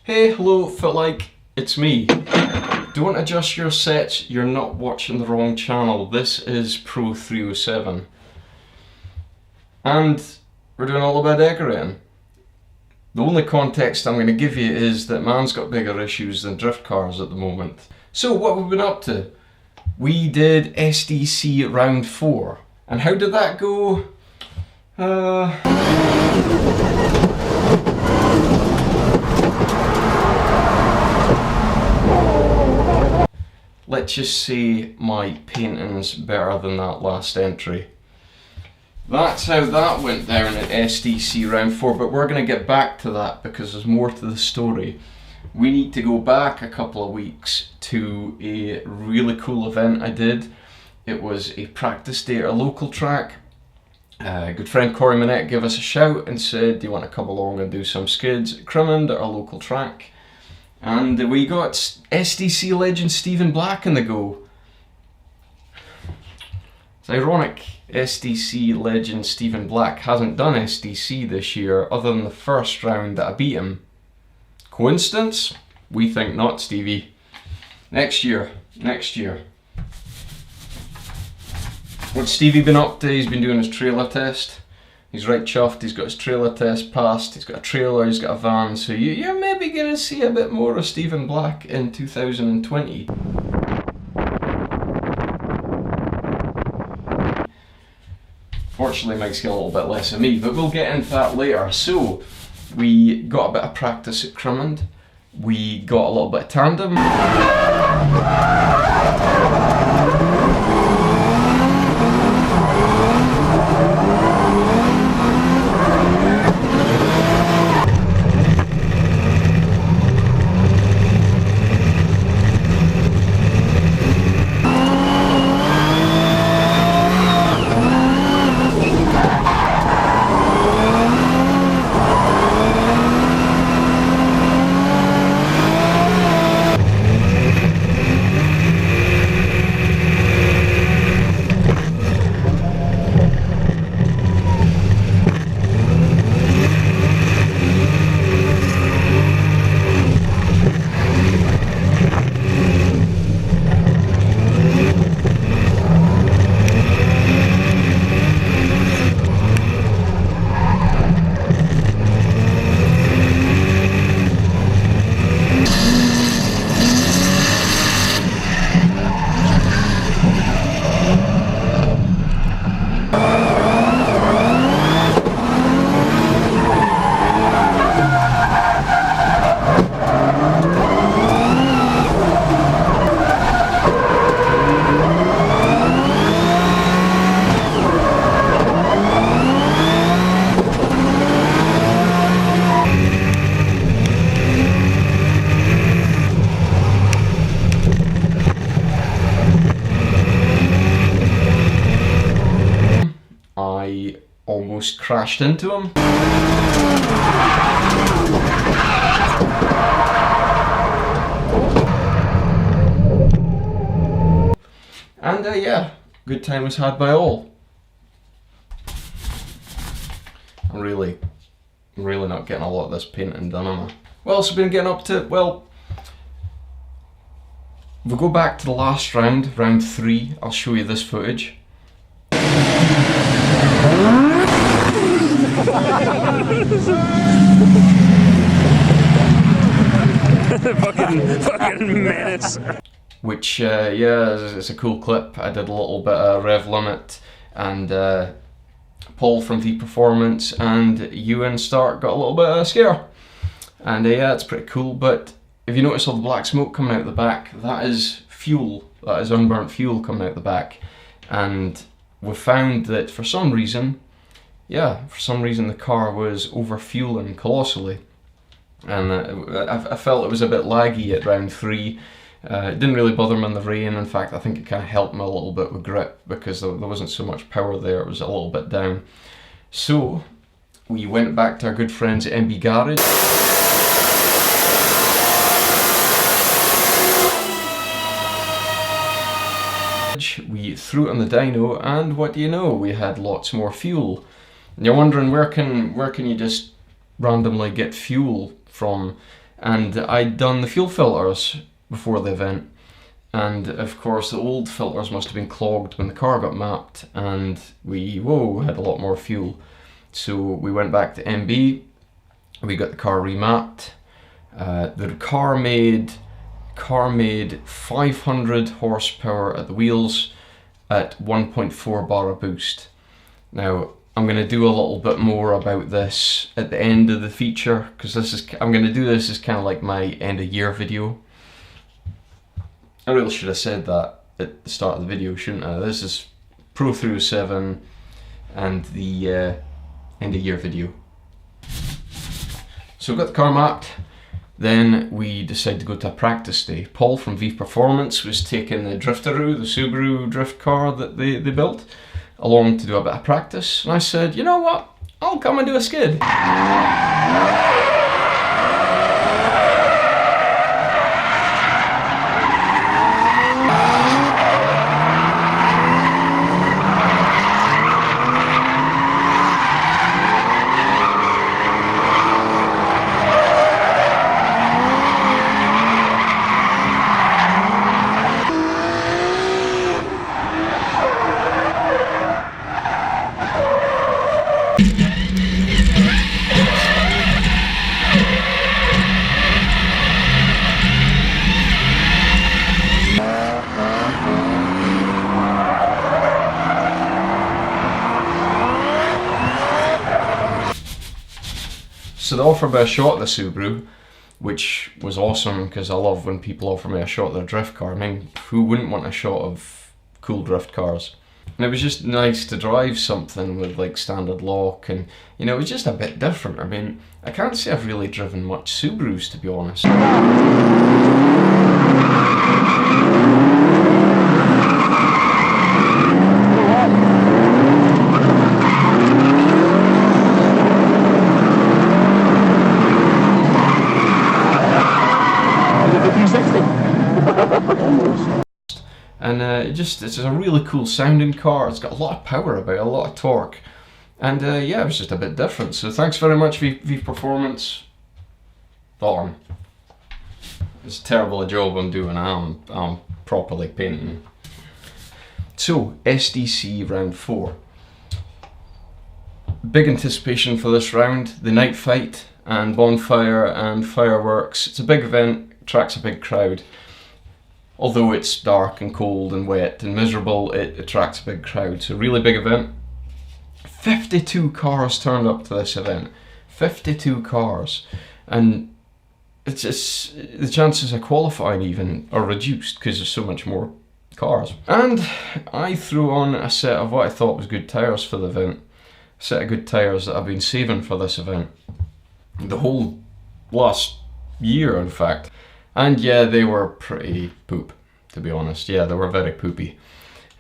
Hey, hello, felt like it's me. Don't adjust your sets, you're not watching the wrong channel. This is Pro 307. And we're doing a little bit of decorating. The only context I'm going to give you is that man's got bigger issues than drift cars at the moment. So what have we been up to? We did SDC Round 4. And how did that go? Let's just say my painting's better than that last entry. That's how that went down at SDC Round 4, but we're going to get back to that because there's more to the story. We need to go back a couple of weeks to a really cool event I did. It was a practice day at a local track. Good friend Cory Manett gave us a shout and said, do you want to come along and do some skids at Crimond at our local track? And we got SDC legend Steven Black in the go. It's ironic, SDC legend Steven Black hasn't done SDC this year other than the first round that I beat him. Coincidence? We think not, Stevie. Next year. What's Stevie been up to? He's been doing his trailer test. He's right chuffed, he's got his trailer test passed, he's got a trailer, he's got a van, so you're maybe going to see a bit more of Steven Black in 2020. Fortunately, Mike's got a little bit less of me, but we'll get into that later. So, we got a bit of practice at Crimond, we got a little bit of tandem. I almost crashed into him. And yeah, good time was had by all. I'm really not getting a lot of this painting done, am I? What else have we been getting up to? Well, if we go back to the last round, round 3, I'll show you this footage. fucking menace. Which, yeah, it's a cool clip. I did a little bit of rev limit, and Paul from V Performance and Ewan Stark got a little bit of a scare. And yeah, it's pretty cool, but if you notice all the black smoke coming out the back, that is fuel. That is unburnt fuel coming out the back. And we found that for some reason, the car was over fueling colossally. And I felt it was a bit laggy at round 3. It didn't really bother me in the rain. In fact, I think it kind of helped me a little bit with grip because there wasn't so much power there, it was a little bit down. So, we went back to our good friends at MB Garage. We threw it on the dyno, and what do you know, we had lots more fuel. And you're wondering where can you just randomly get fuel from and I'd done the fuel filters before the event. And of course the old filters must have been clogged when the car got mapped, and we had a lot more fuel. So we went back to MB, we got the car remapped. The car made 500 horsepower at the wheels at 1.4 bar of boost. Now I'm going to do a little bit more about this at the end of the feature, because I'm going to do this as kind of like my end of year video. I really should have said that at the start of the video, shouldn't I? This is Pro through 7 and the end of year video. So we got the car mapped, then we decided to go to a practice day. Paul from V Performance was taking the Driftaroo, the Subaru drift car that they built, along to do a bit of practice. And I said, you know what, I'll come and do a skid. So they offered me a shot of the Subaru, which was awesome because I love when people offer me a shot of their drift car. I mean, who wouldn't want a shot of cool drift cars? And it was just nice to drive something with like standard lock, and you know, it was just a bit different. I mean, I can't say I've really driven much Subarus, to be honest. And it's a really cool sounding car. It's got a lot of power about it, a lot of torque. And yeah, it was just a bit different. So thanks very much, V Performance. It's terrible a job I'm doing. I'm properly painting. So, SDC Round 4. Big anticipation for this round. The night fight and bonfire and fireworks. It's a big event, attracts a big crowd. Although it's dark and cold and wet and miserable, it attracts a big crowd. So really big event. 52 cars turned up to this event. 52 cars. And it's just, the chances of qualifying even are reduced because there's so much more cars. And I threw on a set of what I thought was good tyres for the event. A set of good tyres that I've been saving for this event. The whole last year, in fact. And yeah, they were pretty poop, to be honest. Yeah, they were very poopy.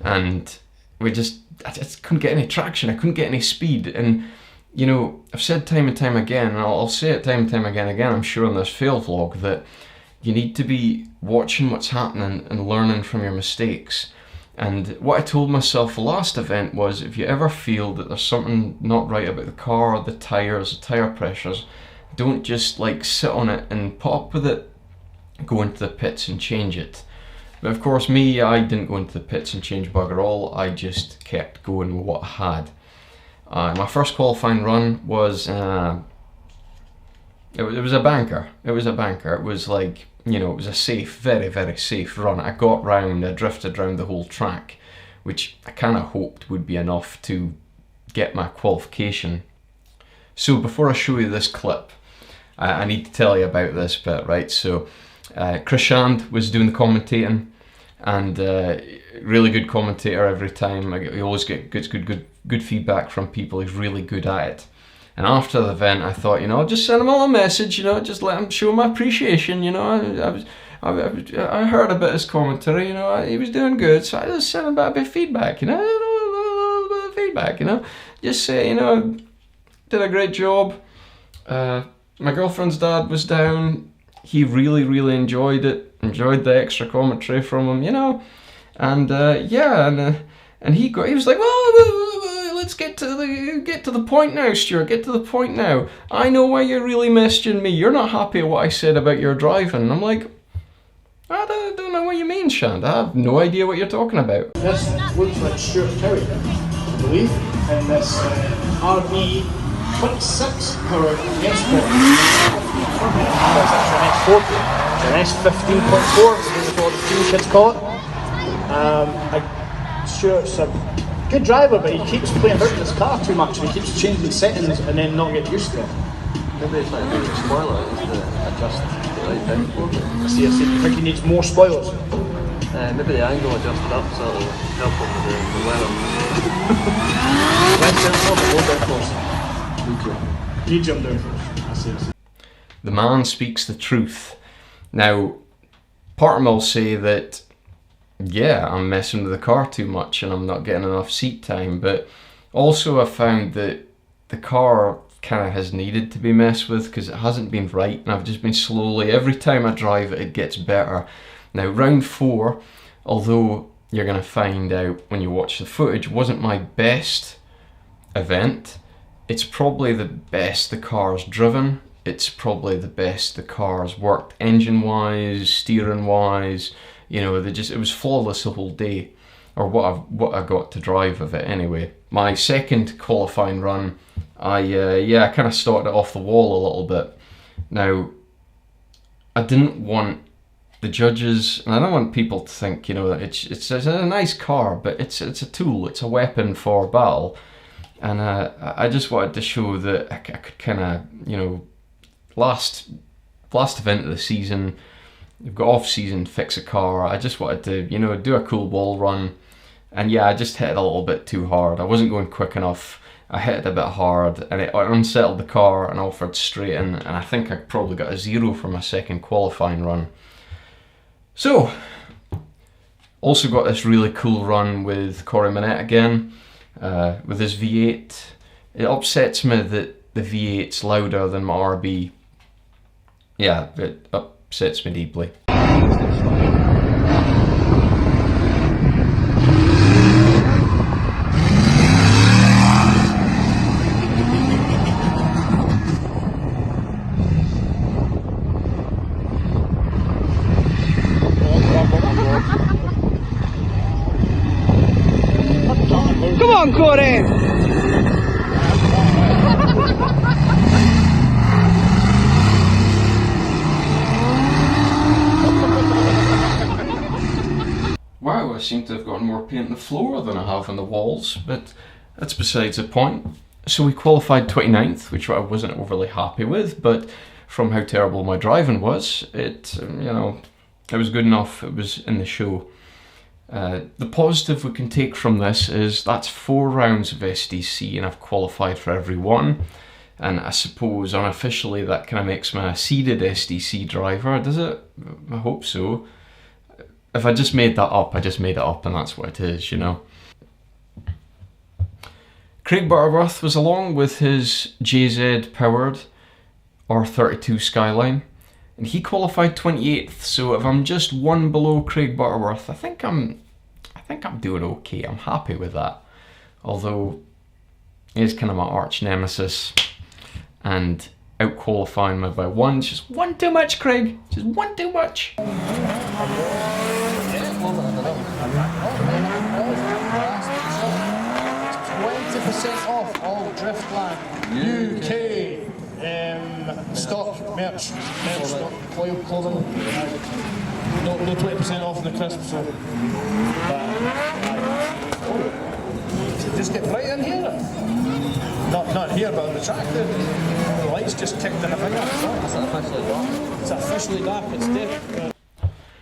And I just couldn't get any traction. I couldn't get any speed. And, you know, I've said time and time again, and I'll say it time and time again, I'm sure in this fail vlog, that you need to be watching what's happening and learning from your mistakes. And what I told myself the last event was, if you ever feel that there's something not right about the car, the tyres, the tyre pressures, don't just like sit on it and put up with it. Go into the pits and change it. But of course me, I didn't go into the pits and change bugger all. I just kept going with what I had. My first qualifying run was it was a banker. It was a banker. It was like, you know, it was a safe, very, very safe run. I got round, I drifted round the whole track, which I kind of hoped would be enough to get my qualification. So before I show you this clip, I need to tell you about this bit, right? So Crimond was doing the commentating, and really good commentator every time. He always gets good feedback from people. He's really good at it. And after the event, I thought, you know, I'll just send him all a message, you know, just let him show my appreciation, you know. I heard a bit of his commentary, you know, he was doing good, so I just sent him a bit of feedback, you know, a little bit of feedback, you know. Just say, you know, did a great job. My girlfriend's dad was down. He really, really enjoyed it. Enjoyed the extra commentary from him, you know. And yeah, and he was like, well, let's get to the point now, Stuart. Get to the point now. I know why you're really messaging me. You're not happy at what I said about your driving. And I'm like, I don't know what you mean, Shand. I have no idea what you're talking about. This looks like Stuart Cowie, I believe, in this RB 26 powered S-Sport. That's actually an S14.4, is what the team kids call it. Stuart's a good driver, but he keeps playing about in his car too much, and he keeps changing settings and then not getting used to it. Maybe it's like a big spoiler, is to adjust the right thing for me. I see, you think he needs more spoilers? Maybe the angle adjusted up so it'll help him with the weather. Left downforce or low downforce? Medium downforce. I see. The man speaks the truth. Now, part of me will say that, yeah, I'm messing with the car too much and I'm not getting enough seat time, but also I found that the car kind of has needed to be messed with because it hasn't been right, and I've just been slowly, every time I drive it, it gets better. Now, round 4, although you're going to find out when you watch the footage, wasn't my best event, it's probably the best the car's driven. It's probably the best the car's worked engine-wise, steering-wise. You know, it was flawless the whole day, or what I got to drive of it anyway. My second qualifying run, I kind of started it off the wall a little bit. Now, I didn't want the judges, and I don't want people to think, you know, that it's a nice car, but it's a tool, it's a weapon for battle, and I just wanted to show that I could kind of, you know, last event of the season, we've got off season, fix a car. I just wanted to, you know, do a cool wall run, and yeah, I just hit it a little bit too hard. I wasn't going quick enough. I hit it a bit hard, and it unsettled the car and offered straight in, and I think I probably got a 0 for my second qualifying run. So, also got this really cool run with Cory Manett again, with his V8. It upsets me that the V8's louder than my RB. Yeah, it upsets me deeply. Come on, Cory! Wow, I seem to have gotten more paint on the floor than I have on the walls, but that's besides the point. So we qualified 29th, which I wasn't overly happy with, but from how terrible my driving was, it was good enough. It was in the show. The positive we can take from this is that's 4 rounds of SDC, and I've qualified for every one. And I suppose unofficially that kind of makes me a seeded SDC driver, does it? I hope so. If I just made that up, I just made it up, and that's what it is, you know. Craig Butterworth was along with his JZ powered R32 Skyline, and he qualified 28th. So if I'm just 1 below Craig Butterworth, I think I'm doing okay. I'm happy with that. Although he is kind of my arch nemesis, and out qualifying me by 1. Just 1 too much, Craig. Just 1 too much. 20% off all Driftland UK stock merch stock, clothing. No 20% off in the crisp, so just get right in here. Not here, but on the track. The lights just kicked in a finger. It's officially dark. It's dead.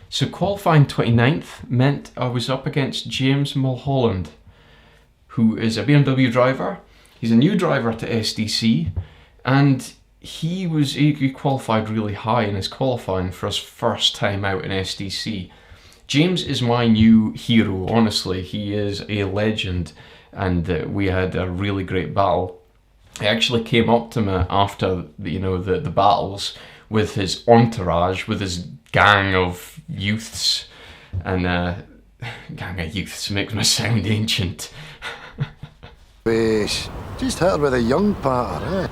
So qualifying 29th meant I was up against James Mulholland, who is a BMW driver. He's a new driver to SDC, and he qualified really high in his qualifying for his first time out in SDC. James is my new hero, honestly. He is a legend, and we had a really great battle. He actually came up to me after the battles with his entourage, with his gang of youths, and gang of youths makes me sound ancient. Wish. Just heard with a young patter, eh?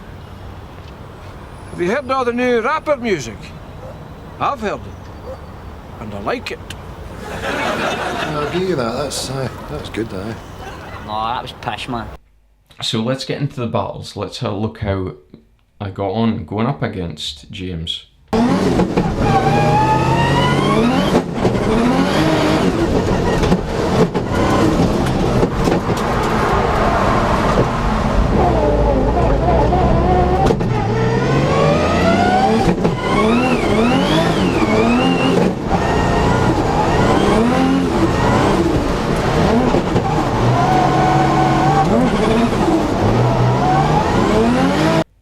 Have you heard all the new rapper music? I've heard it, and I like it. I'll give you that. That's good, eh? No, that was pish, man. So let's get into the battles. Let's have a look how I got on going up against James.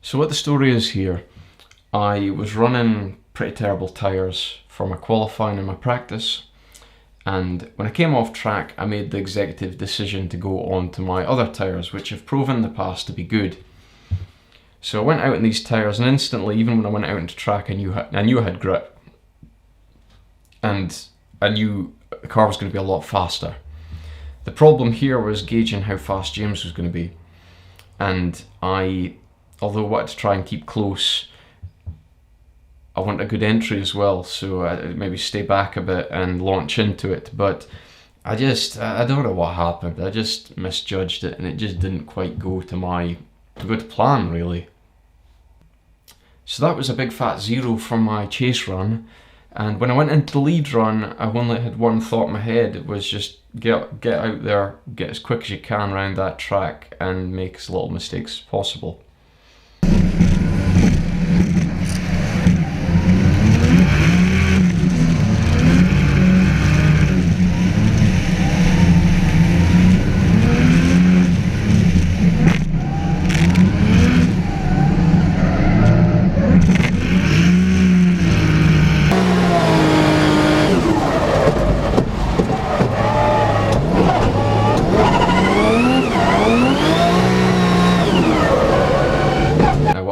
So what the story is here, I was running pretty terrible tyres for my qualifying and my practice, and when I came off track I made the executive decision to go on to my other tyres, which have proven in the past to be good. So I went out in these tyres, and instantly, even when I went out into track, I knew I had grip, and I knew the car was going to be a lot faster. The problem here was gauging how fast James was going to be, and although I wanted to try and keep close, I want a good entry as well, so I maybe stay back a bit and launch into it. But I don't know what happened. I just misjudged it, and it just didn't quite go to plan, really. So that was a big fat 0 from my chase run, and when I went into the lead run, I only had one thought in my head. It was just get out there, get as quick as you can around that track, and make as little mistakes as possible.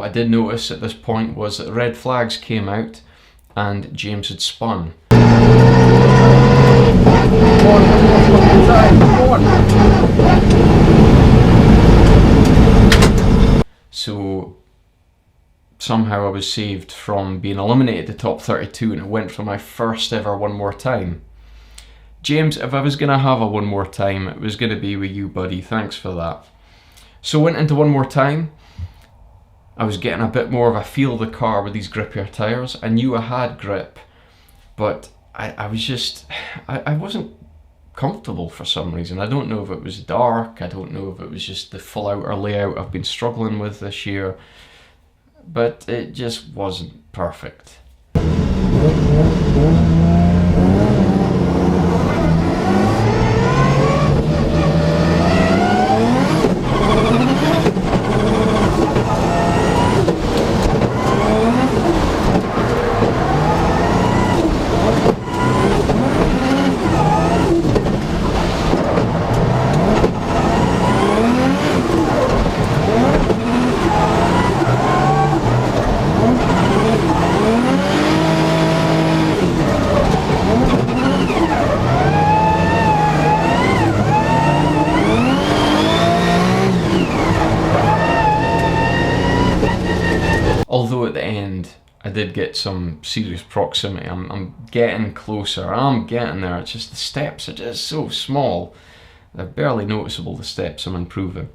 I did notice at this point was that the red flags came out and James had spun. So somehow I was saved from being eliminated the top 32, and it went for my first ever one more time. James, if I was going to have a one more time, it was going to be with you, buddy. Thanks for that. So went into one more time. I was getting a bit more of a feel of the car with these grippier tyres. I knew I had grip, but I wasn't comfortable for some reason. I don't know if it was dark, I don't know if it was just the full outer layout I've been struggling with this year, but it just wasn't perfect. Although at the end I did get some serious proximity. I'm getting closer, I'm getting there. It's just the steps are just so small. They're barely noticeable, the steps I'm improving.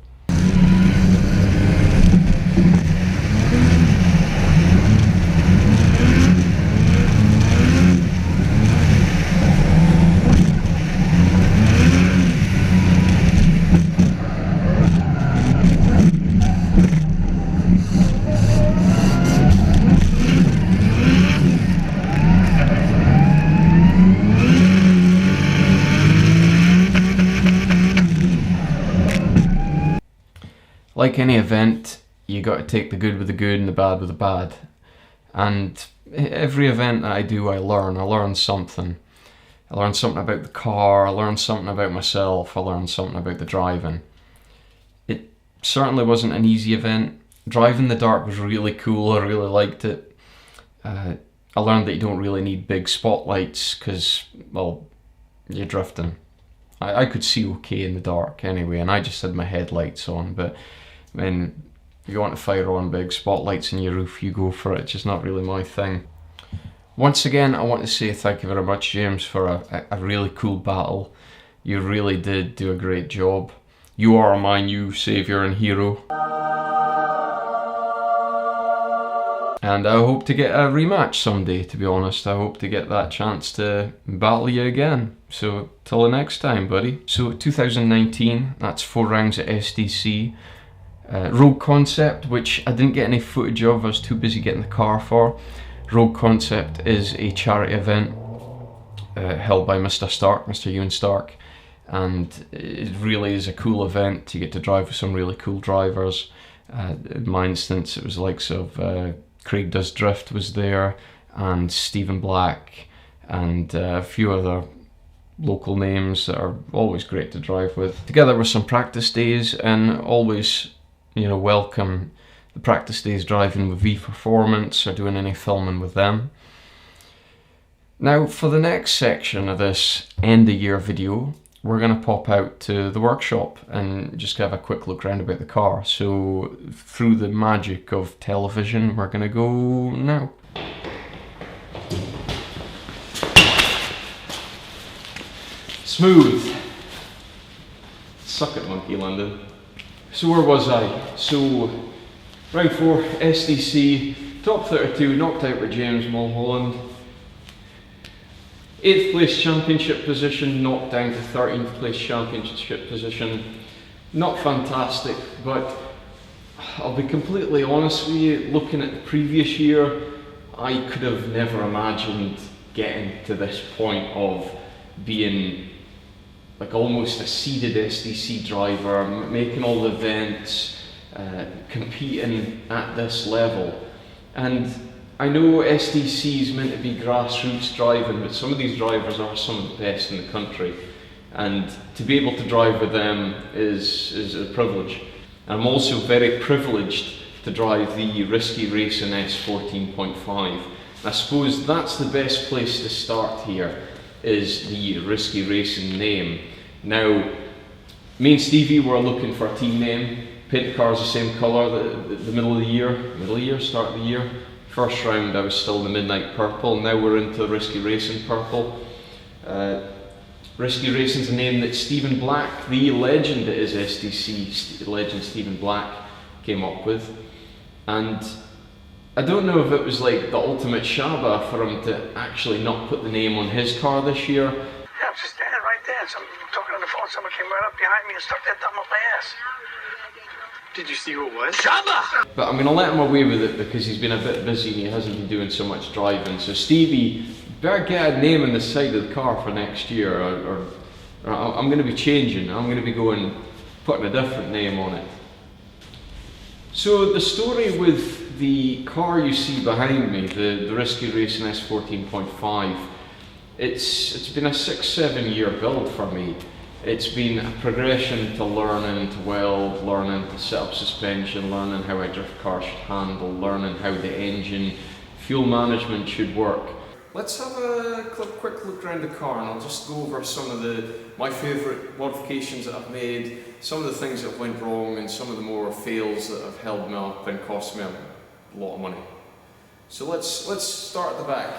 Like any event, you got to take the good with the good and the bad with the bad. And every event that I do, I learn something. I learn something about the car, I learn something about myself, I learn something about the driving. It certainly wasn't an easy event. Driving in the dark was really cool, I really liked it. I learned that you don't really need big spotlights because, well, you're drifting. I could see okay in the dark anyway, and I just had my headlights on. But when you want to fire on big spotlights in your roof, you go for it. It's just not really my thing. Once again, I want to say thank you very much, James, for a really cool battle. You really did do a great job. You are my new saviour and hero. And I hope to get a rematch someday, to be honest. I hope to get that chance to battle you again. So, till the next time, buddy. So, 2019, that's 4 rounds at SDC. Rogue Concept, which I didn't get any footage of, I was too busy getting the car for. Rogue Concept is a charity event held by Mr. Stark, Mr. Ewan Stark. And it really is a cool event. You get to drive with some really cool drivers. In my instance, it was the likes of Craig Does Drift was there, and Steven Black, and a few other local names that are always great to drive with. Together with some practice days, and always, you know, welcome the practice days driving with V Performance or doing any filming with them. Now, for the next section of this end of year video, we're going to pop out to the workshop and just have a quick look around about the car. So, through the magic of television, we're going to go now. Smooth. Suck it, Monkey London. So where was I? So, round 4, SDC, top 32, knocked out by James Mulholland. 8th place championship position, knocked down to 13th place championship position. Not fantastic, but I'll be completely honest with you, looking at the previous year, I could have never imagined getting to this point of being like almost a seeded SDC driver, making all the events, competing at this level. And I know SDC is meant to be grassroots driving, but some of these drivers are some of the best in the country, and to be able to drive with them is a privilege. And I'm also very privileged to drive the Risky Racing S14.5. I suppose that's the best place to start here, is the Risky Racing name. Now, me and Stevie were looking for a team name. Paint the cars the same colour, the middle of the year, start of the year. First round I was still in the Midnight Purple, now we're into Risky Racing Purple. Risky Racing's a name that Steven Black, the legend that is SDC, legend Steven Black, came up with. And I don't know if it was like the ultimate Shabba for him to actually not put the name on his car this year. Yeah, I'm just standing right there. I'm talking on the phone, someone came right up behind me and stuck that thumb up my ass. Did you see who it was? Shabba! But I'm going to let him away with it because he's been a bit busy and he hasn't been doing so much driving. So Stevie, better get a name on the side of the car for next year, or I'm going to be changing. I'm going to be putting a different name on it. So the story with the car you see behind me, the Risky Racing S14.5, it's been a 6-7 year build for me. It's been a progression to learning to weld, learning to set up suspension, learning how a drift car should handle, learning how the engine, fuel management should work. Let's have a quick look around the car, and I'll just go over some of my favourite modifications that I've made, some of the things that went wrong, and some of the more fails that have held me up and cost me a lot of money. So let's start at the back.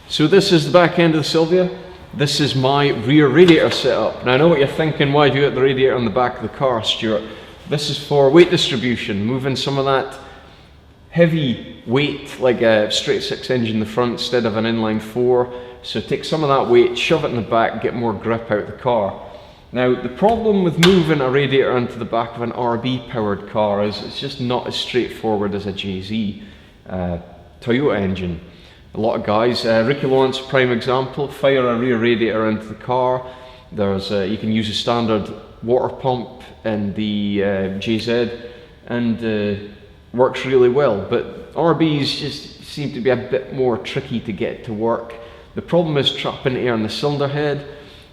So this is the back end of the Silvia. This is my rear radiator setup. Now I know what you're thinking, why do you have the radiator on the back of the car, Stuart? This is for weight distribution, moving some of that heavy weight, like a straight 6 engine in the front instead of an inline 4. So take some of that weight, shove it in the back, get more grip out of the car. Now the problem with moving a radiator onto the back of an RB powered car is it's just not as straightforward as a JZ Toyota engine. A lot of guys, Ricky Lawrence, prime example, fire a rear radiator into the car. There's you can use a standard water pump in the JZ, and works really well. But RBs just seem to be a bit more tricky to get to work. The problem is trapping air in the cylinder head.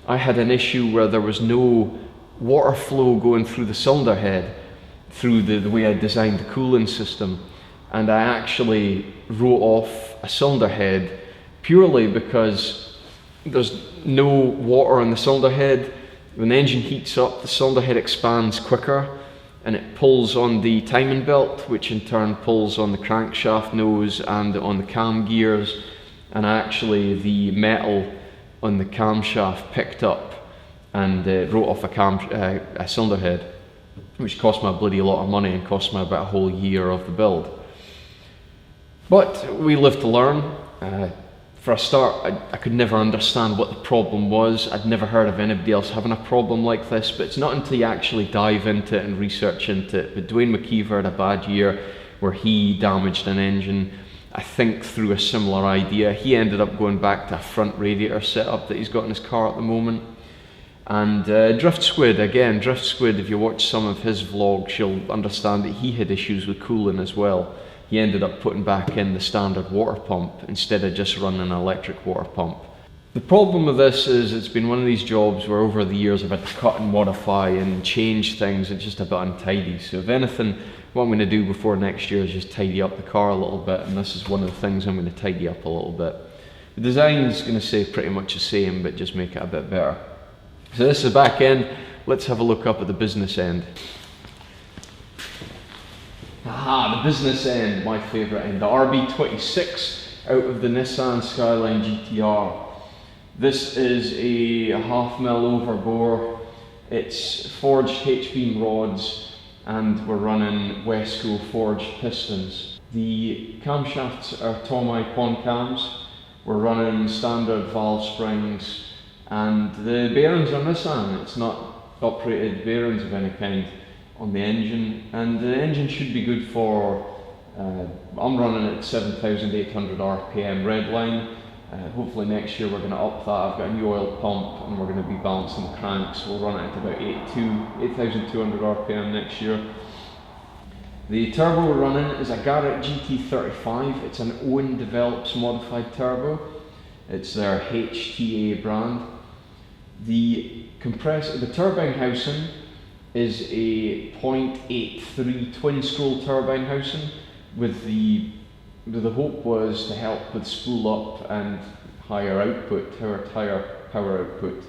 I had an issue where there was no water flow going through the cylinder head through the way I designed the cooling system, and I actually wrote off a cylinder head purely because there's no water on the cylinder head. When the engine heats up, the cylinder head expands quicker and it pulls on the timing belt, which in turn pulls on the crankshaft nose and on the cam gears, and actually the metal on the camshaft picked up and wrote off a cylinder head, which cost me a bloody lot of money and cost me about a whole year of the build. But we live to learn. For a start, I could never understand what the problem was. I'd never heard of anybody else having a problem like this, but it's not until you actually dive into it and research into it. But Dwayne McKeever had a bad year where he damaged an engine, I think through a similar idea. He ended up going back to a front radiator setup that he's got in his car at the moment. And Drift Squid, if you watch some of his vlogs, you'll understand that he had issues with cooling as well. He ended up putting back in the standard water pump instead of just running an electric water pump. The problem with this is it's been one of these jobs where over the years I've had to cut and modify and change things. It's just a bit untidy. So if anything, what I'm going to do before next year is just tidy up the car a little bit, and this is one of the things I'm going to tidy up a little bit. The design is going to stay pretty much the same, but just make it a bit better. So this is the back end. Let's have a look up at the business end. Aha, the business end, my favourite end, the RB26 out of the Nissan Skyline GTR. This is a 1/2 mil overbore. It's forged H-beam rods and we're running Wesco forged pistons. The camshafts are Tomei Pon cams. We're running standard valve springs and the bearings are Nissan. It's not operated bearings of any kind on the engine, and the engine should be good for, I'm running at 7,800 RPM redline. Hopefully next year we're going to up that. I've got a new oil pump and we're going to be balancing the cranks. We'll run it at about 8,200 RPM next year. The turbo we're running is a Garrett GT35. It's an Owen Develops modified turbo. It's their HTA brand. The turbine housing is a 0.83 twin scroll turbine housing with the hope was to help with spool up and higher power output.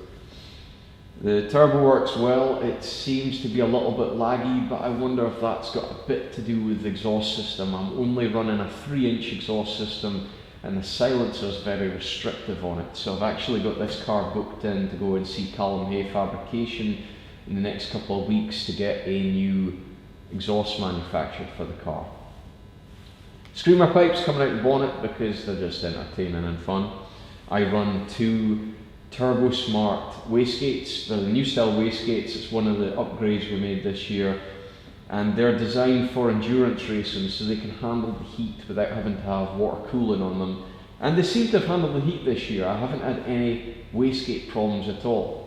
The turbo works well. It seems to be a little bit laggy, but I wonder if that's got a bit to do with the exhaust system. I'm only running a 3-inch exhaust system and the silencer is very restrictive on it. So I've actually got this car booked in to go and see Callum Hay Fabrication in the next couple of weeks to get a new exhaust manufactured for the car. Screamer pipes coming out the bonnet because they're just entertaining and fun. I run 2 Turbo Smart wastegates. They're the new style wastegates. It's one of the upgrades we made this year, and they're designed for endurance racing so they can handle the heat without having to have water cooling on them. And they seem to have handled the heat this year. I haven't had any wastegate problems at all.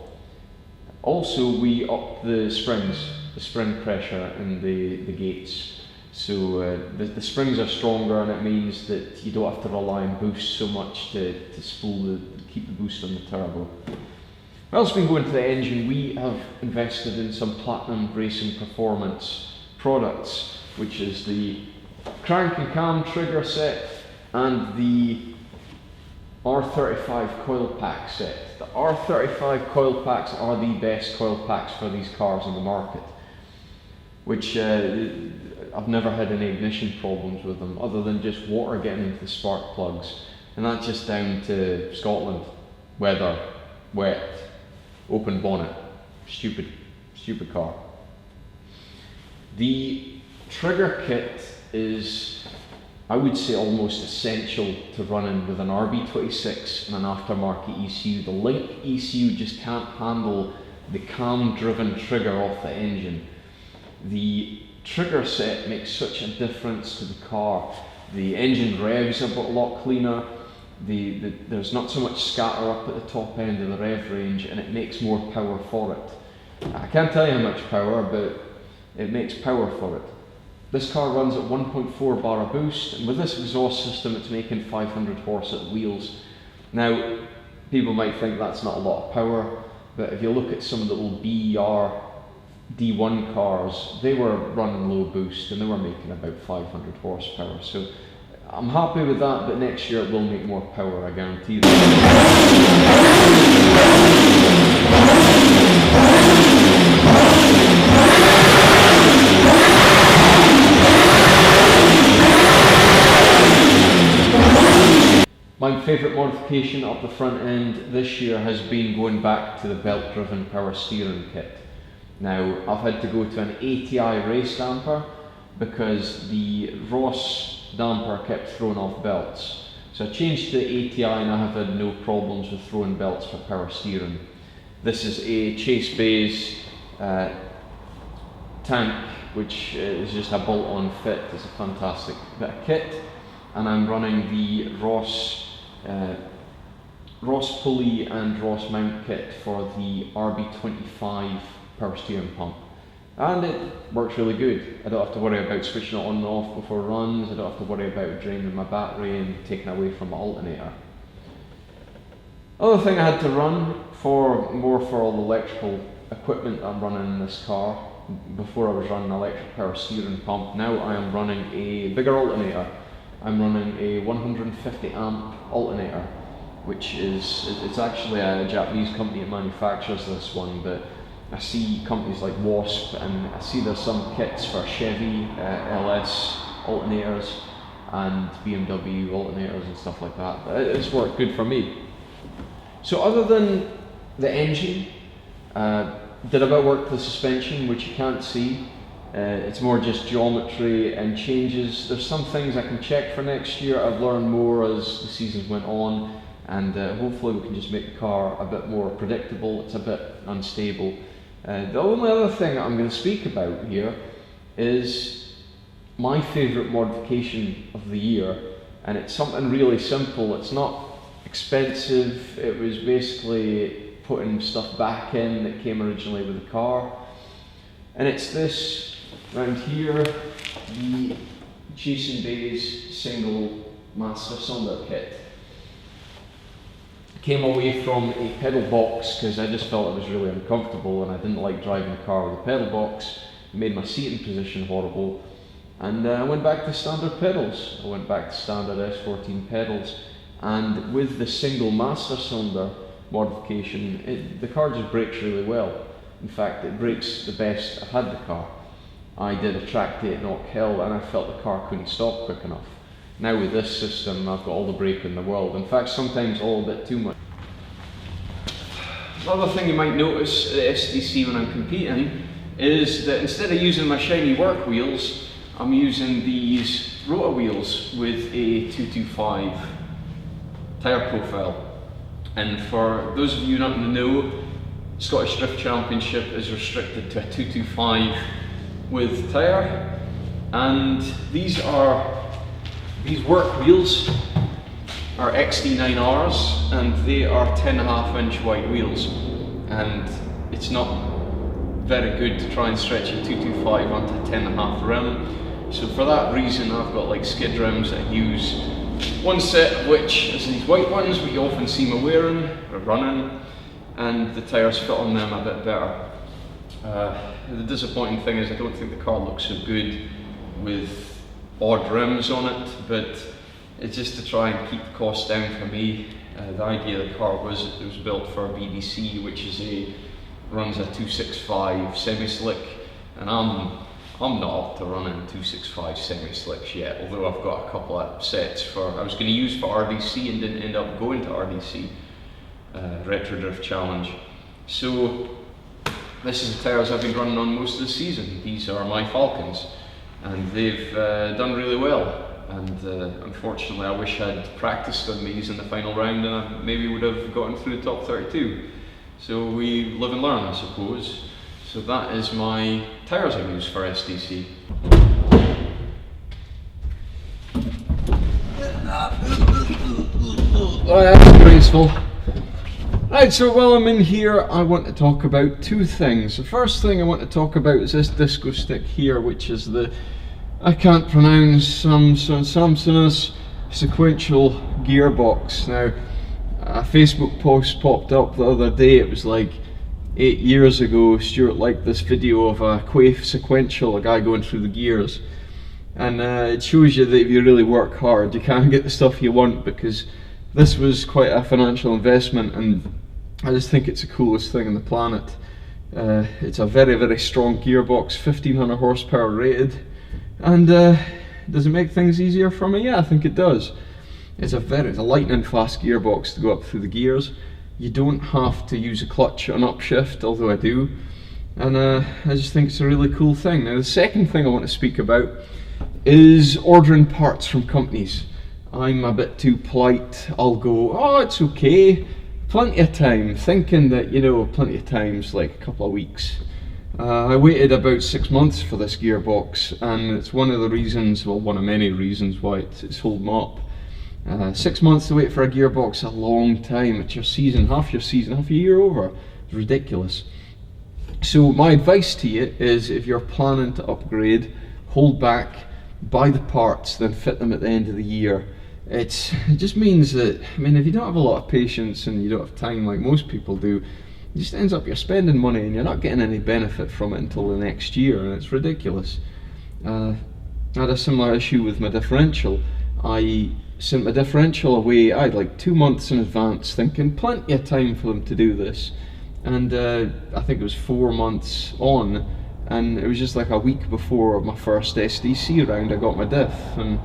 Also, we upped the springs, the spring pressure in the gates. So the springs are stronger, and it means that you don't have to rely on boost so much to keep the boost on the turbo. What else has been going to the engine? We have invested in some Platinum Racing Performance products, which is the crank and cam trigger set and the R35 coil pack set. The R35 coil packs are the best coil packs for these cars on the market, which I've never had any ignition problems with them other than just water getting into the spark plugs, and that's just down to Scotland, weather, wet, open bonnet, stupid car. The trigger kit is, I would say, almost essential to running with an RB26 and an aftermarket ECU. The Link ECU just can't handle the cam-driven trigger off the engine. The trigger set makes such a difference to the car. The engine revs a lot cleaner. There's not so much scatter up at the top end of the rev range, and it makes more power for it. I can't tell you how much power, but it makes power for it. This car runs at 1.4 bar of boost, and with this exhaust system it's making 500 horse at the wheels. Now, people might think that's not a lot of power, but if you look at some of the old BER D1 cars, they were running low boost and they were making about 500 horsepower. So I'm happy with that, but next year it will make more power, I guarantee that. My favourite modification of the front end this year has been going back to the belt driven power steering kit. Now I've had to go to an ATI race damper because the Ross damper kept throwing off belts. So I changed to ATI and I have had no problems with throwing belts for power steering. This is a Chase Bays tank, which is just a bolt-on fit. It's a fantastic bit of kit, and I'm running the Ross pulley and Ross mount kit for the RB 25 power steering pump, and it works really good. I don't have to worry about switching it on and off before runs. I don't have to worry about draining my battery and taking away from my alternator. Other thing I had to run for all the electrical equipment I'm running in this car. Before I was running an electric power steering pump, now I am running a bigger alternator. I'm running a 150 amp alternator, which it's actually a Japanese company that manufactures this one, but I see companies like Wasp, and I see there's some kits for Chevy LS alternators and BMW alternators and stuff like that. It's worked good for me. So other than the engine, did a bit of work to the suspension, which you can't see. It's more just geometry and changes. There's some things I can check for next year. I've learned more as the seasons went on, and hopefully we can just make the car a bit more predictable. It's a bit unstable. The only other thing I'm going to speak about here is my favourite modification of the year, and it's something really simple. It's not expensive. It was basically putting stuff back in that came originally with the car, and it's this round here, the Chase Bays single master cylinder kit. Came away from a pedal box because I just felt it was really uncomfortable and I didn't like driving the car with a pedal box. It made my seating position horrible, and I went back to standard pedals. I went back to standard S14 pedals, and with the single master cylinder modification, the car just brakes really well. In fact, it brakes the best I've had the car. I did a track day at Knock Hill and I felt the car couldn't stop quick enough. Now with this system, I've got all the brake in the world. In fact, sometimes all a bit too much. Another thing you might notice at SDC when I'm competing is that instead of using my shiny work wheels, I'm using these rotor wheels with a 225 tyre profile. And for those of you not in the know, Scottish Drift Championship is restricted to a 225 with tyre, and these work wheels are XD9Rs, and they are 10.5-inch white wheels, and it's not very good to try and stretch a 225 onto a 10.5 rim. So for that reason, I've got like skid rims that I use. One set of which is these white ones, what you often see me wearing or running, and the tyres fit on them a bit better. The disappointing thing is I don't think the car looks so good with odd rims on it, but it's just to try and keep the cost down for me. The idea of the car was it was built for BBC, which runs a 265 semi-slick, and I'm not up to running 265 semi-slicks yet, although I've got a couple of sets I was going to use for RDC and didn't end up going to RDC, Retro Drift Challenge. So this is the tyres I've been running on most of the season. These are my Falcons, and they've done really well. And unfortunately I wish I'd practiced on these in the final round and I maybe would have gotten through the top 32. So we live and learn, I suppose. So that is my tyres I use for SDC. Oh, that's graceful. Right, so while I'm in here, I want to talk about two things. The first thing I want to talk about is this disco stick here, which is I can't pronounce Samson's sequential gearbox. Now, a Facebook post popped up the other day. It was like 8 years ago. Stuart liked this video of a Quaife sequential, a guy going through the gears, and it shows you that if you really work hard, you can get the stuff you want, because this was quite a financial investment, and I just think it's the coolest thing on the planet. It's a very, very strong gearbox, 1500 horsepower rated. And does it make things easier for me? Yeah, I think it does. It's a lightning fast gearbox to go up through the gears. You don't have to use a clutch on upshift, although I do. And I just think it's a really cool thing. Now the second thing I want to speak about is ordering parts from companies. I'm a bit too polite. I'll go, oh, it's okay, plenty of time, thinking that, you know, plenty of time's like a couple of weeks. I waited about 6 months for this gearbox, and it's one of the reasons, well, one of many reasons why it's holding up. 6 months to wait for a gearbox, a long time. It's your season, half a year over. It's ridiculous. So my advice to you is, if you're planning to upgrade, hold back, buy the parts, then fit them at the end of the year. It just means that, I mean, if you don't have a lot of patience and you don't have time like most people do, it just ends up you're spending money and you're not getting any benefit from it until the next year, and it's ridiculous. I had a similar issue with my differential. I sent my differential away, I had like 2 months in advance, thinking plenty of time for them to do this. And I think it was 4 months on, and it was just like a week before my first SDC round I got my diff, and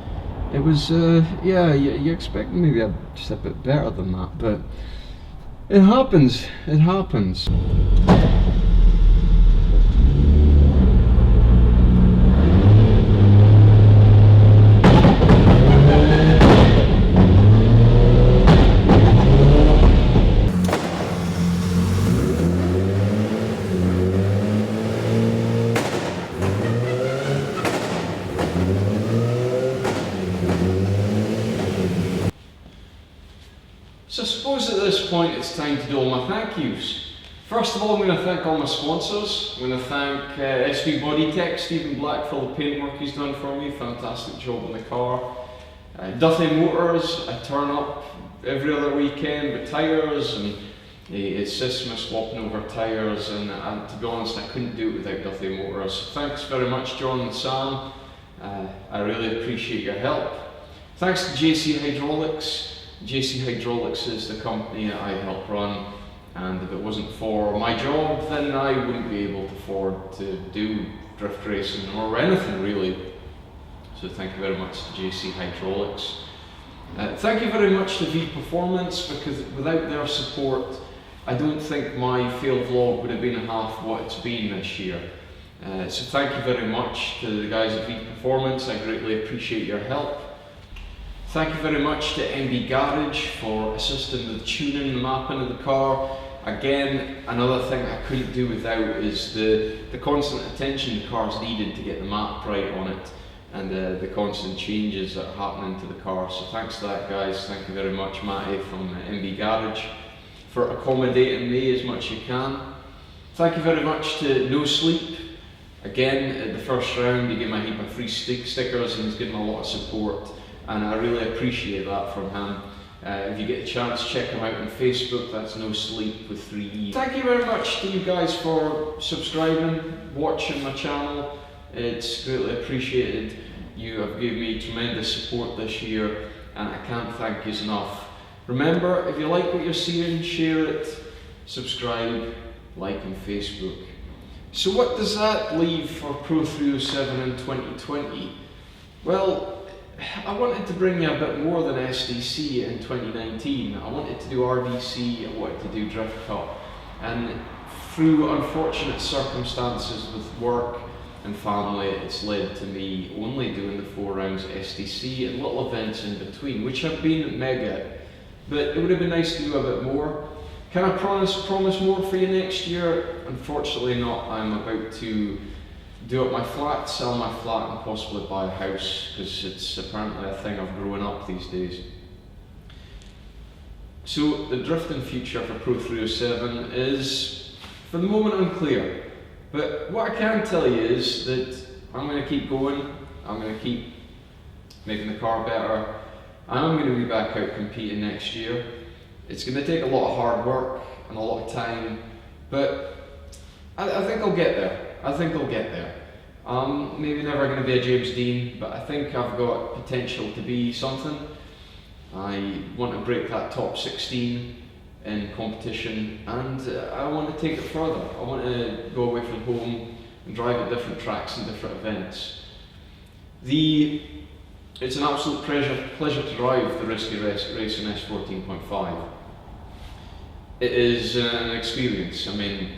it was, yeah, you expect maybe just a bit better than that, but it happens, it happens. So I suppose at this point it's time to do all my thank yous. First of all, I'm going to thank all my sponsors. I'm going to thank SV Body Tech, Steven Black, for all the paintwork he's done for me. Fantastic job on the car. Duffy Motors, I turn up every other weekend with tyres, and he assists me swapping over tyres, and to be honest, I couldn't do it without Duffy Motors. Thanks very much, John and Sam. I really appreciate your help. Thanks to JC Hydraulics. JC Hydraulics is the company that I help run, and if it wasn't for my job, then I wouldn't be able to afford to do drift racing or anything really. So thank you very much to JC Hydraulics. Thank you very much to V Performance, because without their support, I don't think my failed vlog would have been half what it's been this year. So thank you very much to the guys at V Performance. I greatly appreciate your help. Thank you very much to MB Garage for assisting with tuning and mapping of the car. Again, another thing I couldn't do without is the constant attention the car's needed to get the map right on it, and the constant changes that are happening to the car. So thanks to that, guys. Thank you very much, Matty from MB Garage, for accommodating me as much as you can. Thank you very much to No Sleep. Again, at the first round, he gave me a heap of free stickers, and he's given a lot of support, and I really appreciate that from him. If you get a chance, check him out on Facebook. That's No Sleep with 3 E's. Thank you very much to you guys for subscribing, watching my channel. It's greatly appreciated. You have given me tremendous support this year, and I can't thank you enough. Remember, if you like what you're seeing, share it, subscribe, like on Facebook. So what does that leave for Pro 307 in 2020? Well, I wanted to bring you a bit more than SDC in 2019. I wanted to do RBC, I wanted to do Drift Cup, and through unfortunate circumstances with work and family, it's led to me only doing the 4 rounds SDC and little events in between, which have been mega, but it would have been nice to do a bit more. Can I promise more for you next year? Unfortunately not. I'm about to do up my flat, sell my flat, and possibly buy a house, because it's apparently a thing of growing up these days. So the drifting future for Pro 307 is, for the moment, unclear. But what I can tell you is that I'm going to keep going, I'm going to keep making the car better, and I'm going to be back out competing next year. It's going to take a lot of hard work and a lot of time, but I think I'll get there. I think I'll get there. Maybe never going to be a James Dean, but I think I've got potential to be something. I want to break that top 16 in competition, and I want to take it further. I want to go away from home and drive at different tracks and different events. The It's an absolute pleasure to drive the Risky Racing S14.5. It is an experience. I mean,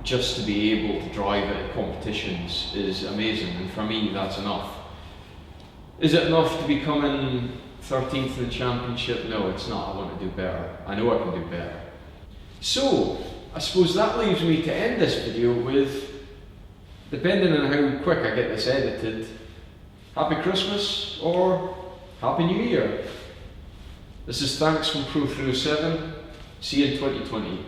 just to be able to drive it at competitions is amazing, and for me that's enough. Is it enough to be coming 13th in the championship? No, it's not. I want to do better. I know I can do better. So, I suppose that leaves me to end this video with, depending on how quick I get this edited, Happy Christmas or Happy New Year. This is Thanks from Pro 307. See you in 2020.